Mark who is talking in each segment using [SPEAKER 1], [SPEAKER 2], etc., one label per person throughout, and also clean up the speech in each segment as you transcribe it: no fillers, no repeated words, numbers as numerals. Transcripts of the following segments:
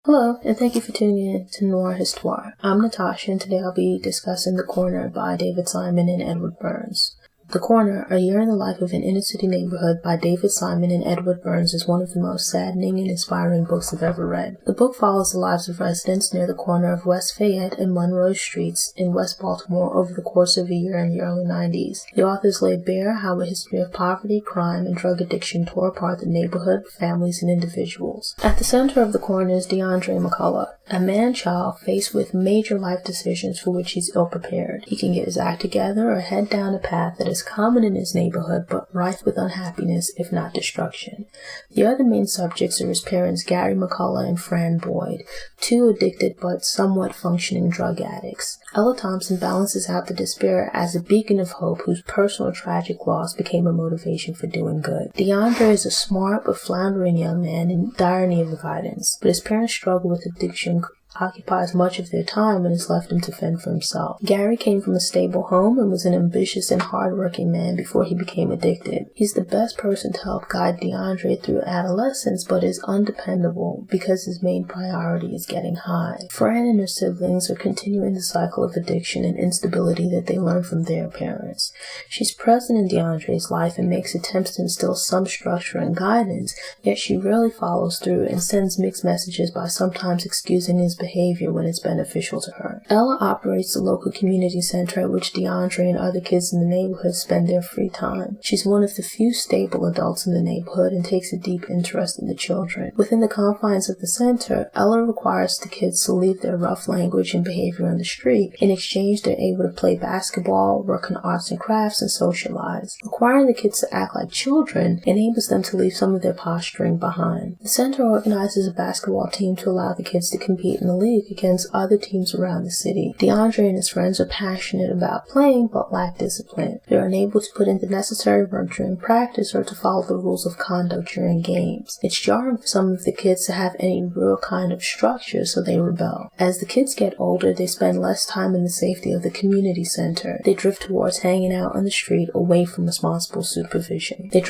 [SPEAKER 1] Hello, and thank you for tuning in to Noire Histoire. I'm Natasha, and today I'll be discussing The Corner by David Simon and Edward Burns. The Corner, A Year in the Life of an Inner-City Neighborhood by David Simon and Edward Burns is one of the most saddening and inspiring books I've ever read. The book follows the lives of residents near the corner of West Fayette and Monroe streets in West Baltimore over the course of a year in the early 90s. The authors lay bare how a history of poverty, crime, and drug addiction tore apart the neighborhood, families, and individuals. At the center of The Corner is DeAndre McCullough, a man-child faced with major life decisions for which he's ill-prepared. He can get his act together or head down a path that is common in his neighborhood but rife with unhappiness, if not destruction. The other main subjects are his parents Gary McCullough and Fran Boyd, two addicted but somewhat functioning drug addicts. Ella Thompson balances out the despair as a beacon of hope whose personal tragic loss became a motivation for doing good. DeAndre is a smart but floundering young man in dire need of guidance, but his parents' struggle with addiction occupies much of their time and has left him to fend for himself. Gary came from a stable home and was an ambitious and hard-working man before he became addicted. He's the best person to help guide DeAndre through adolescence, but is undependable because his main priority is getting high. Fran and her siblings are continuing the cycle of addiction and instability that they learned from their parents. She's present in DeAndre's life and makes attempts to instill some structure and guidance, yet she rarely follows through and sends mixed messages by sometimes excusing his behavior when it's beneficial to her. Ella operates the local community center at which DeAndre and other kids in the neighborhood spend their free time. She's one of the few stable adults in the neighborhood and takes a deep interest in the children. Within the confines of the center, Ella requires the kids to leave their rough language and behavior on the street. In exchange, they're able to play basketball, work on arts and crafts, and socialize. Requiring the kids to act like children enables them to leave some of their posturing behind. The center organizes a basketball team to allow the kids to compete in the league against other teams around the city. DeAndre and his friends are passionate about playing but lack discipline. They're unable to put in the necessary work during practice or to follow the rules of conduct during games. It's jarring for some of the kids to have any real kind of structure, so they rebel. As the kids get older, they spend less time in the safety of the community center. They drift towards hanging out on the street away from responsible supervision. The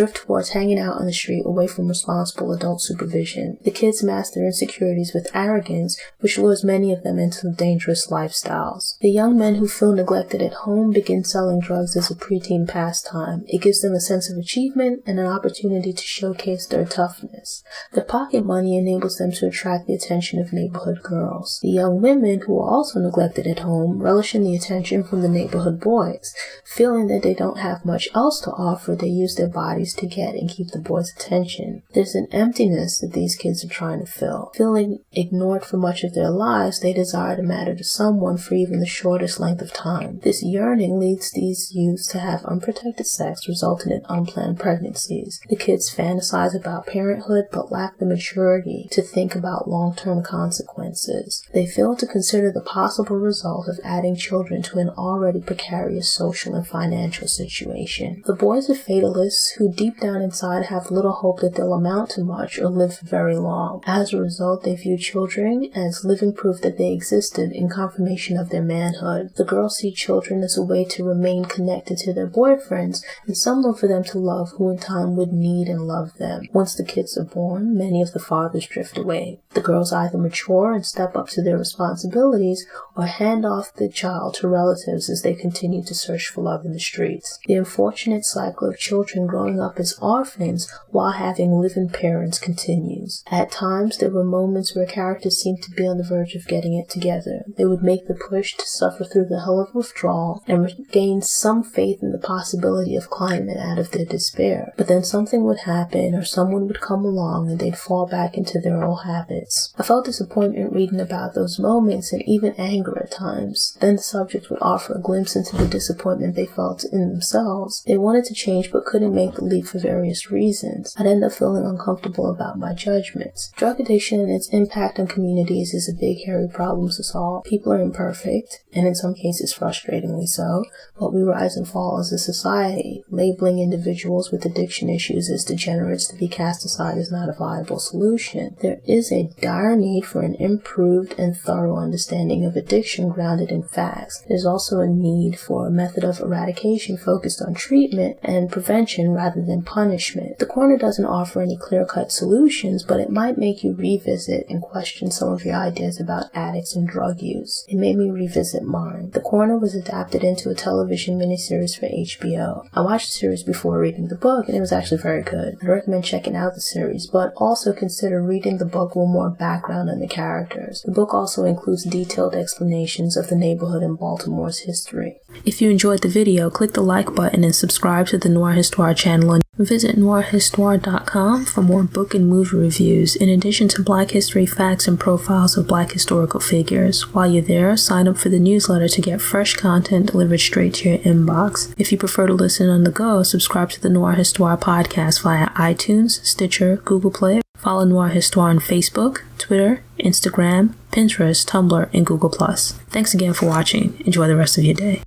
[SPEAKER 1] kids master their insecurities with arrogance, which lures many of them into dangerous lifestyles. The young men who feel neglected at home begin selling drugs as a preteen pastime. It gives them a sense of achievement and an opportunity to showcase their toughness. Their pocket money enables them to attract the attention of neighborhood girls. The young women, who are also neglected at home, relish in the attention from the neighborhood boys. Feeling that they don't have much else to offer, they use their bodies to get and keep the boys' attention. There's an emptiness that these kids are trying to fill. Feeling ignored for much of their lives, they desire to matter to someone for even the shortest length of time. This yearning leads these youths to have unprotected sex, resulting in unplanned pregnancies. The kids fantasize about parenthood but lack the maturity to think about long-term consequences. They fail to consider the possible result of adding children to an already precarious social and financial situation. The boys are fatalists who deep down inside have little hope that they'll amount to much or live very long. As a result, they view children as living proof that they existed in confirmation of their manhood. The girls see children as a way to remain connected to their boyfriends and someone for them to love who in time would need and love them. Once the kids are born, many of the fathers drift away. The girls either mature and step up to their responsibilities or hand off the child to relatives as they continue to search for love in the streets. The unfortunate cycle of children growing up as orphans while having living parents continues. At times, there were moments where characters seemed to be on the verge of getting it together. They would make the push to suffer through the hell of withdrawal and regain some faith in the possibility of climbing out of their despair. But then something would happen or someone would come along and they'd fall back into their old habits. I felt disappointment reading about those moments and even anger at times. Then the subject would offer a glimpse into the disappointment they felt in themselves. They wanted to change but couldn't make the leap for various reasons. I'd end up feeling uncomfortable about my judgments. Drug addiction and its impact on communities is a big, hairy problem to solve. People are imperfect, and in some cases frustratingly so, but we rise and fall as a society. Labeling individuals with addiction issues as degenerates to be cast aside is not a viable solution. There is a dire need for an improved and thorough understanding of addiction grounded in facts. There's also a need for a method of eradication focused on treatment and prevention rather than punishment. The corner doesn't offer any clear-cut solutions, but it might make you revisit and question some of your ideas about addicts and drug use. It made me revisit mine. The Corner was adapted into a television miniseries for HBO. I watched the series before reading the book, and it was actually very good. I'd recommend checking out the series, but also consider reading the book with more background on the characters. The book also includes detailed explanations of the neighborhood and Baltimore's history. If you enjoyed the video, click the like button and subscribe to the Noire Histoire channel, and visit noirehistoire.com for more book and movie reviews, in addition to Black history facts and profiles of Black historical figures. While you're there, sign up for the newsletter to get fresh content delivered straight to your inbox. If you prefer to listen on the go, subscribe to the Noire Histoire podcast via iTunes, Stitcher, Google Play. Follow Noire Histoire on Facebook, Twitter, Instagram, Pinterest, Tumblr, and Google+. Thanks again for watching. Enjoy the rest of your day.